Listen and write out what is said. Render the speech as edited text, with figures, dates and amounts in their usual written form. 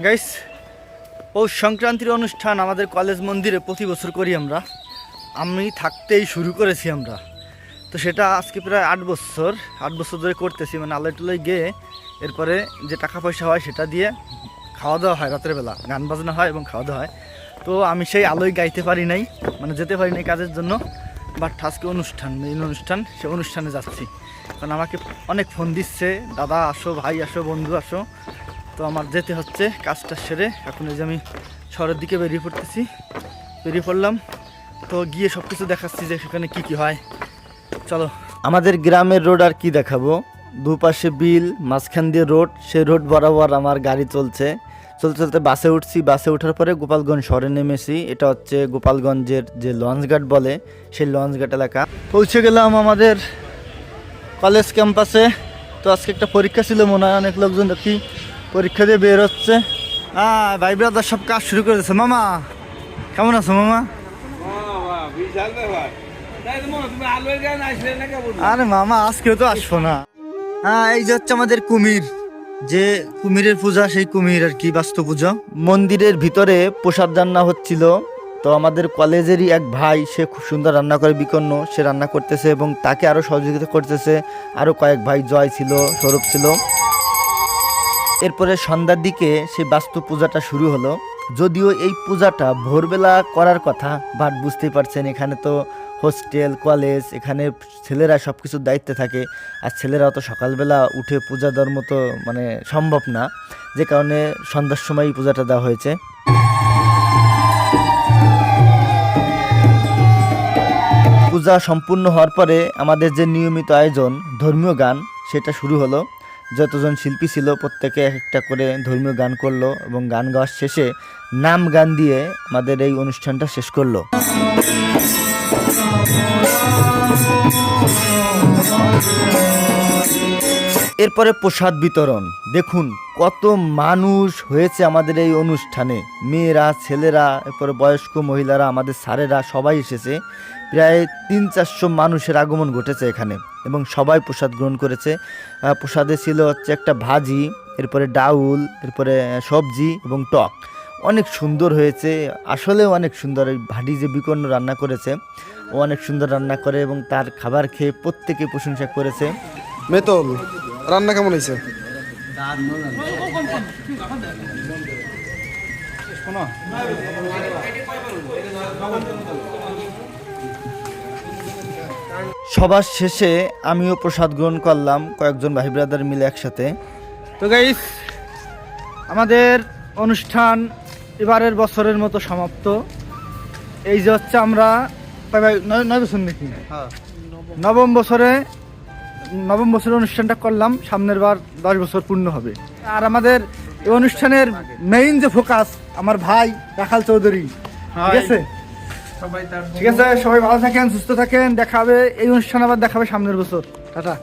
Guys, পৌষ সংক্রান্তির অনুষ্ঠান আমাদের কলেজ মন্দিরে প্রতি বছর করি আমরা। আমি থাকতেই শুরু করেছি আমরা, তো সেটা আজকে প্রায় 8 বছর ধরে করতেছি। মানে আলোয় টুলোয় গিয়ে এরপরে যে টাকা পয়সা হয় সেটা দিয়ে খাওয়া দাওয়া হয়, রাতের বেলা গান বাজনা হয় এবং খাওয়া দাওয়া হয়। তো আমি সেই আলোয় গাইতে পারি নাই, মানে যেতে পারি নাই কাজের জন্য। বাট আজকে অনুষ্ঠান, মেইন অনুষ্ঠান, সে অনুষ্ঠানে যাচ্ছি। কারণ আমাকে অনেক ফোন দিচ্ছে, দাদা আসো, ভাই আসো, বন্ধু আসো। তো আমার যেতে হচ্ছে কাজটা সেরে। এখন এই যে আমি শহরের দিকে বেরিয়ে পড়লাম। তো গিয়ে সব কিছু দেখাচ্ছি যে সেখানে কি কি হয়। চলো। আমাদের গ্রামের রোড আর কি দেখাবো, দুপাশে বিল, মাঝখান দিয়ে রোড। সেই রোড বরাবর আমার গাড়ি চলতে চলতে বাসে উঠছি। বাসে ওঠার পরে গোপালগঞ্জ শহরে নেমেছি। এটা হচ্ছে গোপালগঞ্জের যে লঞ্চঘাট বলে, সেই লঞ্চঘাট এলাকা। পৌঁছে গেলাম আমাদের কলেজ ক্যাম্পাসে। তো আজকে একটা পরীক্ষা ছিল মনে হয়, অনেক লোকজন দেখি পরীক্ষা দিয়ে বের হচ্ছে। ভাই ব্রাদার সব কাজ শুরু করে দিচ্ছে। মামা কেমন আছো মামা? আরে মামা আজকেও তো আসবো না। এই যে হচ্ছে আমাদের কুমির, যে কুমিরের পূজা, সেই কুমির আর কি, বাস্তু পূজা। মন্দিরের ভিতরে প্রসাদ রান্না হচ্ছিল। তো আমাদের কলেজেরই এক ভাই, সে খুব সুন্দর রান্না করে, বিকন্ন, সে রান্না করতেছে এবং তাকে আরো সহযোগিতা করতেছে আরো কয়েক ভাই, জয় ছিল, সৌরভ ছিল। এরপরে সন্ধ্যার দিকে সেই বাস্তু পূজাটা শুরু হলো। যদিও এই পূজাটা ভোরবেলা করার কথা, বাট বুঝতেই পারছেন এখানে তো হোস্টেল, কলেজ, এখানে ছেলেরা সব কিছুর দায়িত্বে থাকে। আর ছেলেরা তো সকালবেলা উঠে পূজা দেওয়ার মতো মানে সম্ভব না, যে কারণে সন্ধ্যার সময় পূজাটা দেওয়া হয়েছে। পূজা সম্পূর্ণ হওয়ার পরে আমাদের যে নিয়মিত আয়োজন ধর্মীয় গান, সেটা শুরু হলো। যতজন শিল্পী ছিল প্রত্যেকে এক একটা করে ধর্মীয় গান করলো এবং গান গাওয়ার শেষে নাম গান দিয়ে আমাদের এই অনুষ্ঠানটা শেষ করলো। এরপরে প্রসাদ বিতরণ। দেখুন কত মানুষ হয়েছে আমাদের এই অনুষ্ঠানে, মেয়েরা, ছেলেরা, এরপরে বয়স্ক মহিলারা, আমাদের স্যারেরা সবাই এসেছে। প্রায় 300-400 মানুষের আগমন ঘটেছে এখানে এবং সবাই প্রসাদ গ্রহণ করেছে। প্রসাদে ছিল হচ্ছে একটা ভাজি, এরপরে ডাউল, এরপরে সবজি এবং টক। অনেক সুন্দর হয়েছে, আসলেও অনেক সুন্দর। এই ভাটি যে বিকন্ন রান্না করেছে, ও অনেক সুন্দর রান্না করে এবং তার খাবার খেয়ে প্রত্যেকে প্রশংসা করেছে। মেতল রান্না কেমন হয়েছে? সবার শেষে আমিও প্রসাদ গ্রহণ করলাম, কয়েকজন ভাই ব্রাদার মিলে একসাথে। তো গাইস, আমাদের অনুষ্ঠান এবারের বছরের মতো সমাপ্ত। এই যে হচ্ছে আমরা 9 বছর নাকি, নবম বছরের অনুষ্ঠানটা করলাম। সামনের বার 10 বছর পূর্ণ হবে। আর আমাদের এই অনুষ্ঠানের মেইন যে ফোকাস, আমার ভাই রাখাল চৌধুরী। ঠিক আছে, সবাই ভালো থাকেন, সুস্থ থাকেন। দেখা হবে এই অনুষ্ঠান, আবার দেখা হবে সামনের বছর। টাটা।